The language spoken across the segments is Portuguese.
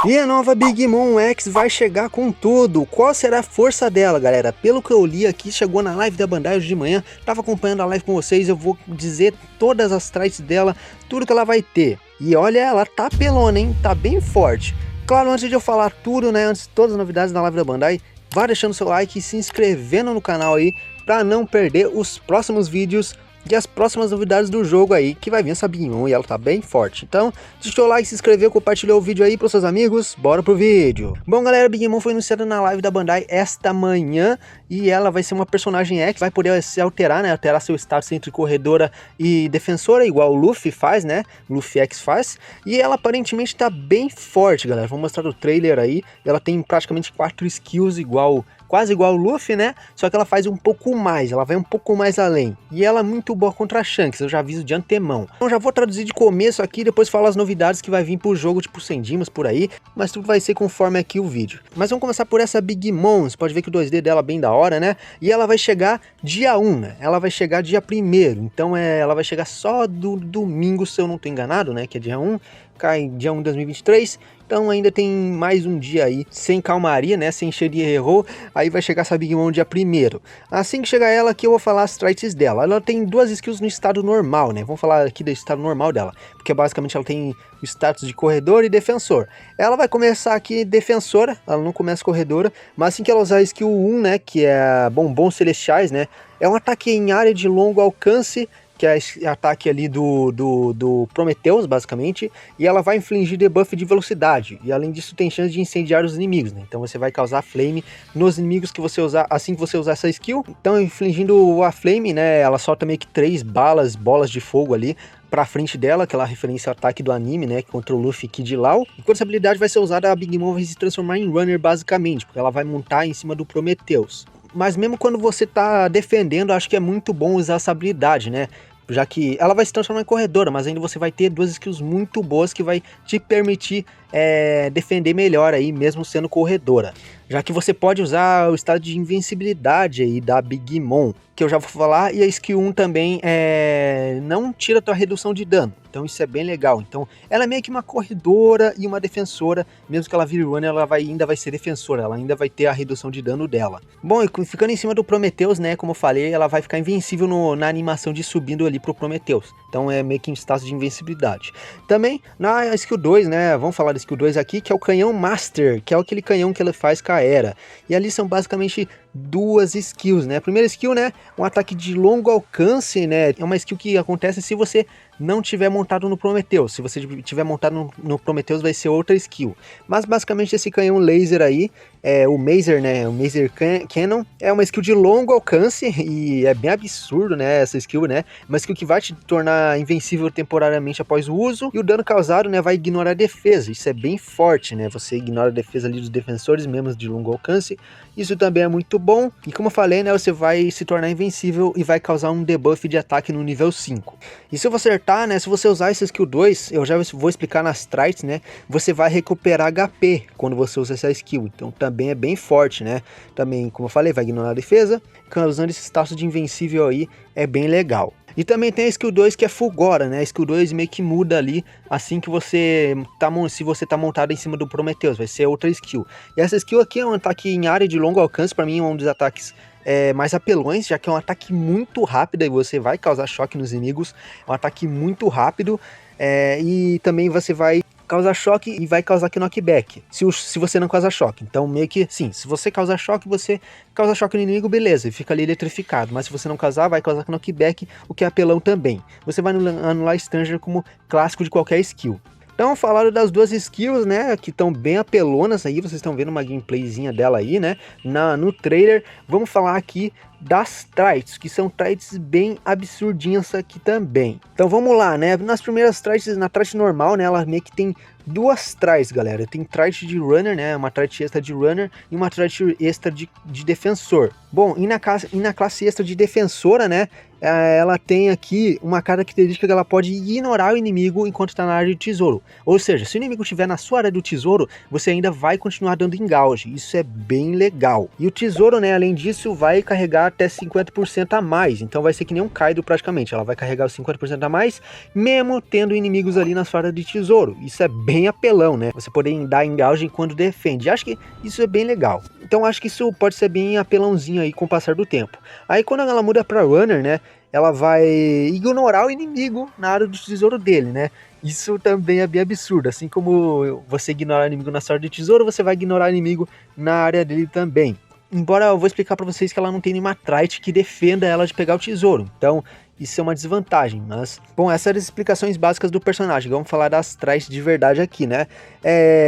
E a nova Big Mom X vai chegar com tudo. Qual será a força dela, galera? Pelo que eu li aqui, chegou na live da Bandai hoje de manhã. Tava acompanhando a live com vocês, eu vou dizer todas as traits dela, tudo que ela vai ter. E olha, ela tá pelona, hein? Tá bem forte. Claro, antes de eu falar tudo, né? Antes de todas as novidades da live da Bandai, vá deixando seu like e se inscrevendo no canal aí, pra não perder os próximos vídeos e as próximas novidades do jogo aí, que vai vir essa Big Mom e ela tá bem forte. Então, deixa o like, se inscrever, compartilhar o vídeo aí pros seus amigos, bora pro vídeo. Bom galera, a Big Mom foi anunciada na live da Bandai esta manhã e ela vai ser uma personagem X, vai poder se alterar, né, alterar seu status entre corredora e defensora, igual o Luffy faz, né, Luffy X faz, e ela aparentemente tá bem forte, galera. Vou mostrar o trailer aí, ela tem praticamente 4 skills quase igual o Luffy, né? Só que ela faz um pouco mais, ela vai um pouco mais além. E ela é muito boa contra a Shanks, eu já aviso de antemão. Então já vou traduzir de começo aqui, depois falar as novidades que vai vir pro jogo, tipo 100 dimas por aí. Mas tudo vai ser conforme aqui o vídeo. Mas vamos começar por essa Big Mom. Você pode ver que o 2D dela é bem da hora, né? E ela vai chegar dia 1, né? Ela vai chegar dia 1º. Então ela vai chegar só do domingo, se eu não tô enganado, né? Que é dia 1. Cai dia 1 de 2023, então ainda tem mais um dia aí, sem calmaria, né, sem encher de erro, aí vai chegar essa Big Mom dia 1º. Assim que chegar ela aqui eu vou falar as traits dela. Ela tem 2 skills no estado normal, né, vamos falar aqui do estado normal dela, porque basicamente ela tem o status de corredor e defensor. Ela vai começar aqui defensora, ela não começa corredora, mas assim que ela usar a skill 1, né, que é bombons celestiais, né, é um ataque em área de longo alcance, que é esse ataque ali do Prometheus, basicamente, e ela vai infligir debuff de velocidade, e além disso tem chance de incendiar os inimigos, né? Então você vai causar flame nos inimigos que você usar, assim que você usar essa skill. Então infligindo a flame, né, ela solta meio que 3 bolas de fogo ali pra frente dela, aquela referência ao ataque do anime, né, contra o Luffy Kid Lao. E quando essa habilidade vai ser usada, a Big Mom vai se transformar em Runner, basicamente, porque ela vai montar em cima do Prometheus. Mas mesmo quando você tá defendendo, acho que é muito bom usar essa habilidade, né? Já que ela vai se transformar em corredora, mas ainda você vai ter 2 skills muito boas que vai te permitir defender melhor aí, mesmo sendo corredora. Já que você pode usar o estado de invencibilidade aí da Big Mom, que eu já vou falar, e a skill 1 também não tira a tua redução de dano. Então isso é bem legal. Então ela é meio que uma corredora e uma defensora. Mesmo que ela vire runner, ela ainda vai ser defensora. Ela ainda vai ter a redução de dano dela. Bom, e ficando em cima do Prometheus, né? Como eu falei, ela vai ficar invencível na animação de subindo ali pro Prometheus. Então é meio que em status de invencibilidade. Também na skill 2, né? Vamos falar da skill 2 aqui, que é o canhão Master. Que é aquele canhão que ela faz com a Hera. E ali são basicamente 2 skills, né? A primeira skill, né? Um ataque de longo alcance, né? É uma skill que acontece se você não tiver montado no Prometheus. Se você tiver montado no Prometheus, vai ser outra skill. Mas basicamente esse canhão laser aí, o Mazer, né? O Mazer Cannon é uma skill de longo alcance e é bem absurdo, né? Essa skill, né? Uma skill que vai te tornar invencível temporariamente após o uso, e o dano causado, né, vai ignorar a defesa. Isso é bem forte, né? Você ignora a defesa ali dos defensores, mesmo de longo alcance. Isso também é muito bom. E como eu falei, né, você vai se tornar invencível e vai causar um debuff de ataque no nível 5. E se você acertar, né, se você usar essa skill 2, eu já vou explicar nas traits, né, você vai recuperar HP quando você usa essa skill. Então também é bem forte, né? Também, como eu falei, vai ignorar a defesa, causando esse status de invencível aí, é bem legal. E também tem a skill 2 que é Fulgora, né? A skill 2 meio que muda ali assim que você se você tá montado em cima do Prometheus, vai ser outra skill. E essa skill aqui é um ataque em área de longo alcance, para mim é um dos ataques mais apelões, já que é um ataque muito rápido e você vai causar choque nos inimigos. É um ataque muito rápido e também você vai causar choque e vai causar knockback, se você não causar choque. Então meio que, sim, se você causar choque, você causa choque no inimigo, beleza, e fica ali eletrificado. Mas se você não causar, vai causar knockback, o que é apelão também. Você vai anular Stranger como clássico de qualquer skill. Então falaram das 2 skills, né, que estão bem apelonas aí, vocês estão vendo uma gameplayzinha dela aí, né, no trailer. Vamos falar aqui das traits, que são traits bem absurdinhas aqui também. Então vamos lá, né, nas primeiras traits, na trait normal, né, ela meio que tem 2 traits, galera. Tem trait de runner, né, uma trait extra de runner e uma trait extra de defensor. Bom, e na classe extra de defensora, né, ela tem aqui uma característica que ela pode ignorar o inimigo enquanto está na área de tesouro. Ou seja, se o inimigo estiver na sua área do tesouro, você ainda vai continuar dando engauge. Isso é bem legal. E o tesouro, né, além disso, vai carregar até 50% a mais, então vai ser que nem um Kaido praticamente, ela vai carregar os 50% a mais, mesmo tendo inimigos ali na sua área de tesouro. Isso é bem apelão, né? Você poder dar engagem quando defende, acho que isso é bem legal. Então acho que isso pode ser bem apelãozinho aí com o passar do tempo. Aí quando ela muda pra Runner, né, ela vai ignorar o inimigo na área do tesouro dele, né? Isso também é bem absurdo, assim como você ignora o inimigo na sua área de tesouro, você vai ignorar o inimigo na área dele também. Embora eu vou explicar pra vocês que ela não tem nenhuma trait que defenda ela de pegar o tesouro, então isso é uma desvantagem, mas... Bom, essas são as explicações básicas do personagem, vamos falar das traits de verdade aqui, né?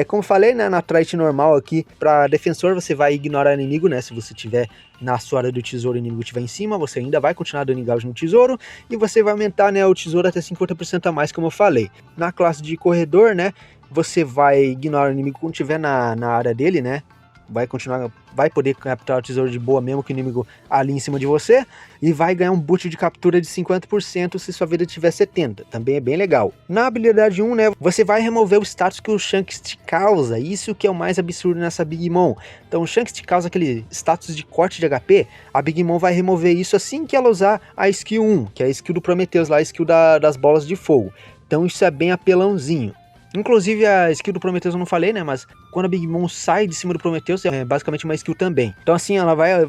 Como falei, né, na trait normal aqui, pra defensor você vai ignorar o inimigo, né? Se você tiver na sua área do tesouro e o inimigo estiver em cima, você ainda vai continuar dando engage no tesouro, e você vai aumentar, né, o tesouro até 50% a mais, como eu falei. Na classe de corredor, né, você vai ignorar o inimigo quando estiver na área dele, né? Vai poder capturar o tesouro de boa mesmo que o inimigo ali em cima de você, e vai ganhar um boost de captura de 50% se sua vida tiver 70%, também é bem legal. Na habilidade 1, né, você vai remover o status que o Shanks te causa, isso que é o mais absurdo nessa Big Mom. Então o Shanks te causa aquele status de corte de HP, a Big Mom vai remover isso assim que ela usar a skill 1, que é a skill do Prometheus lá, a skill das bolas de fogo. Então isso é bem apelãozinho. Inclusive a skill do Prometheus eu não falei, né, mas quando a Big Mom sai de cima do Prometheus é basicamente uma skill também. Então assim,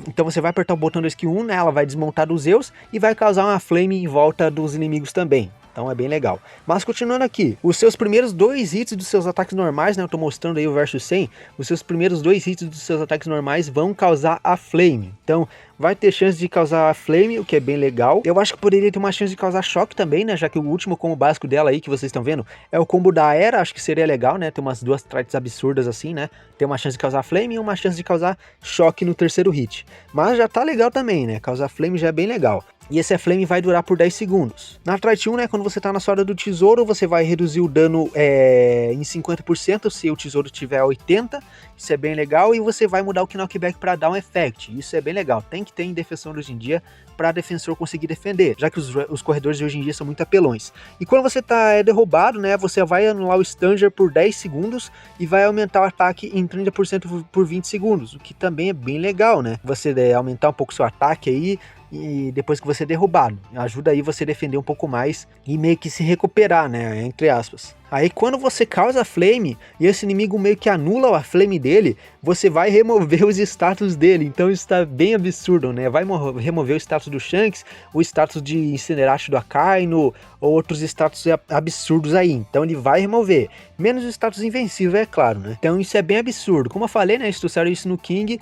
então você vai apertar o botão da skill 1, né, ela vai desmontar dos Zeus e vai causar uma flame em volta dos inimigos também. Então é bem legal. Mas continuando aqui, os seus primeiros 2 hits dos seus ataques normais, né, eu tô mostrando aí o versus 100, os seus primeiros 2 hits dos seus ataques normais vão causar a flame. Então vai ter chance de causar a flame, o que é bem legal. Eu acho que poderia ter uma chance de causar choque também, né, já que o último combo básico dela aí, que vocês estão vendo, é o combo da Era, acho que seria legal, né, ter umas 2 traits absurdas assim, né, ter uma chance de causar flame e uma chance de causar choque no terceiro hit. Mas já tá legal também, né, causar flame já é bem legal. E esse flame vai durar por 10 segundos. Na trait 1, né, quando você tá na sua área do tesouro, você vai reduzir o dano em 50% se o tesouro tiver 80%, isso é bem legal, e você vai mudar o knockback para down effect, isso é bem legal, tem que ter em defensor hoje em dia para defensor conseguir defender, já que os corredores de hoje em dia são muito apelões. E quando você tá derrubado, né, você vai anular o Stanger por 10 segundos e vai aumentar o ataque em 30% por 20 segundos, o que também é bem legal, né, você aumentar um pouco o seu ataque aí, e depois que você é derrubado, ajuda aí você defender um pouco mais e meio que se recuperar, né, entre aspas. Aí quando você causa a flame e esse inimigo meio que anula a flame dele, você vai remover os status dele, então isso tá bem absurdo, né, vai remover o status do Shanks, o status de Incinerate do Akainu, ou outros status absurdos aí, então ele vai remover, menos o status invencível, é claro, né, então isso é bem absurdo. Como eu falei, né, eles trouxeram isso no King,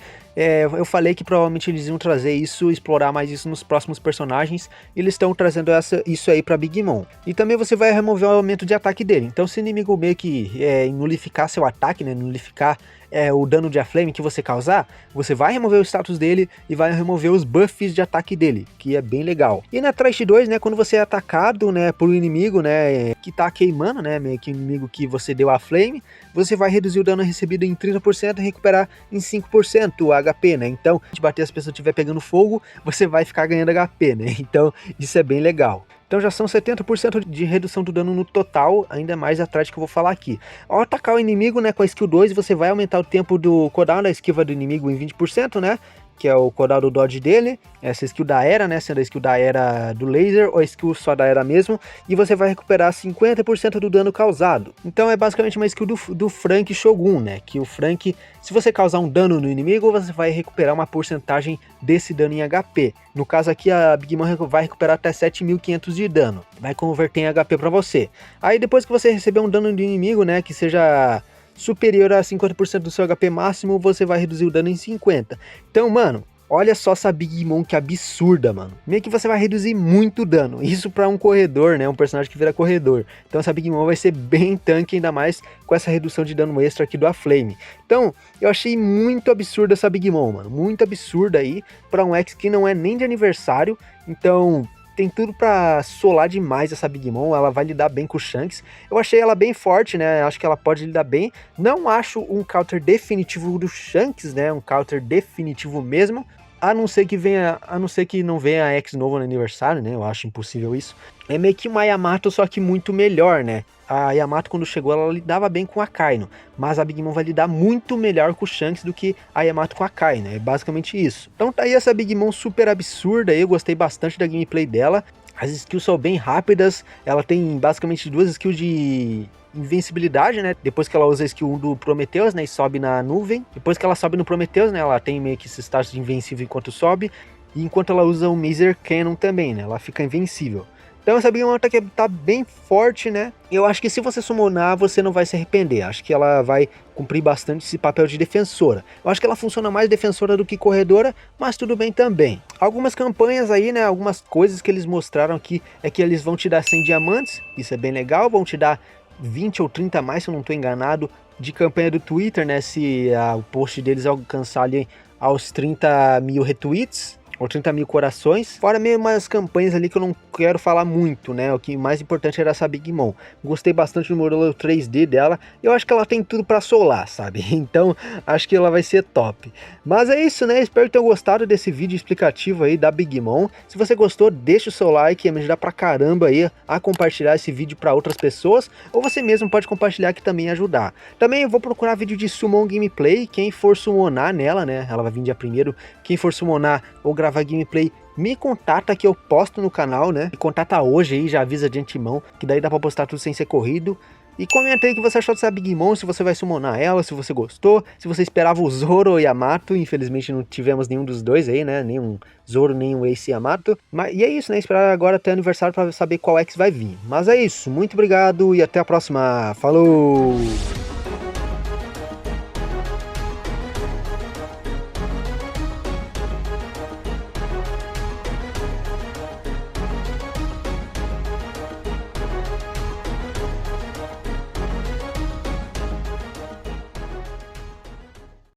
eu falei que provavelmente eles iam trazer isso, explorar mais isso nos próximos personagens, e eles estão trazendo isso aí pra Big Mom. E também você vai remover o aumento de ataque dele, então se o inimigo meio que nulificar seu ataque, né, nulificar o dano de Aflame que você causar, você vai remover o status dele e vai remover os buffs de ataque dele, que é bem legal. E na Trait 2, né, quando você é atacado, né, por um inimigo, né, que tá queimando, né, meio que o inimigo que você deu a Flame, você vai reduzir o dano recebido em 30% e recuperar em 5% o HP, né, então, se bater as pessoas estiver pegando fogo, você vai ficar ganhando HP, né, então isso é bem legal. Então já são 70% de redução do dano no total, ainda mais a trait que eu vou falar aqui. Ao atacar o inimigo, né, com a skill 2, você vai aumentar o tempo do cooldown da esquiva do inimigo em 20%, né, que é o cooldown do dodge dele, essa skill da Era, né, sendo a skill da Era do laser ou a skill só da Era mesmo, e você vai recuperar 50% do dano causado. Então é basicamente uma skill do Frank Shogun, né, que o Frank, se você causar um dano no inimigo, você vai recuperar uma porcentagem desse dano em HP. No caso aqui, a Big Mom vai recuperar até 7.500 de dano, vai converter em HP para você. Aí depois que você receber um dano do inimigo, né, que seja superior a 50% do seu HP máximo, você vai reduzir o dano em 50%. Então, mano, olha só essa Big Mom que absurda, mano. Meio que você vai reduzir muito dano. Isso pra um corredor, né? Um personagem que vira corredor. Então essa Big Mom vai ser bem tanque, ainda mais com essa redução de dano extra aqui do Aflame. Então, eu achei muito absurda essa Big Mom, mano. Muito absurda aí pra um X que não é nem de aniversário. Então tem tudo pra solar demais essa Big Mom, ela vai lidar bem com o Shanks. Eu achei ela bem forte, né, acho que ela pode lidar bem. Não acho um counter definitivo do Shanks, né, um counter definitivo mesmo. A não ser que não venha a X novo no aniversário, né, eu acho impossível isso. É meio que uma Yamato, só que muito melhor, né. a Yamato quando chegou ela lidava bem com a Akainu, mas a Big Mom vai lidar muito melhor com o Shanks do que a Yamato com a Akainu, é basicamente isso. Então tá aí essa Big Mom super absurda, eu gostei bastante da gameplay dela, as skills são bem rápidas, ela tem basicamente duas skills de invencibilidade, né? Depois que ela usa a skill 1 do Prometheus, né? E sobe na nuvem. Depois que ela sobe no Prometheus, né? Ela tem meio que esse status de invencível enquanto sobe. E enquanto ela usa o Mazer Cannon também, né? Ela fica invencível. Então essa Big Mom tá bem forte, né? Eu acho que se você summonar, você não vai se arrepender. Acho que ela vai cumprir bastante esse papel de defensora. Eu acho que ela funciona mais defensora do que corredora, mas tudo bem também. Algumas campanhas aí, né? Algumas coisas que eles mostraram aqui é que eles vão te dar 100 diamantes. Isso é bem legal. Vão te dar 20 ou 30 a mais, se eu não estou enganado, de campanha do Twitter, né? Se o post deles alcançar ali aos 30 mil retweets, ou 30 mil corações, fora meio umas campanhas ali que eu não quero falar muito, né? O que mais importante era essa Big Mom. Gostei bastante do modelo 3D dela, eu acho que ela tem tudo pra solar, sabe? Então, acho que ela vai ser top. Mas é isso, né? Espero que tenham gostado desse vídeo explicativo aí da Big Mom. Se você gostou, deixa o seu like, me ajudar pra caramba aí a compartilhar esse vídeo pra outras pessoas, ou você mesmo pode compartilhar que também ajudar. Também eu vou procurar vídeo de Summon Gameplay, quem for summonar nela, né? Ela vai vir dia 1º, quem for summonar ou gravar gameplay, me contata que eu posto no canal, né? Me contata hoje aí, já avisa de antemão, que daí dá pra postar tudo sem ser corrido. E comenta aí o que você achou dessa Big Mom, se você vai summonar ela, se você gostou, se você esperava o Zoro ou Yamato. Infelizmente não tivemos nenhum dos dois aí, né? Nem um Zoro, nem um Ace Yamato. E é isso, né? Esperar agora até o aniversário pra saber qual X vai vir. Mas é isso, muito obrigado e até a próxima. Falou!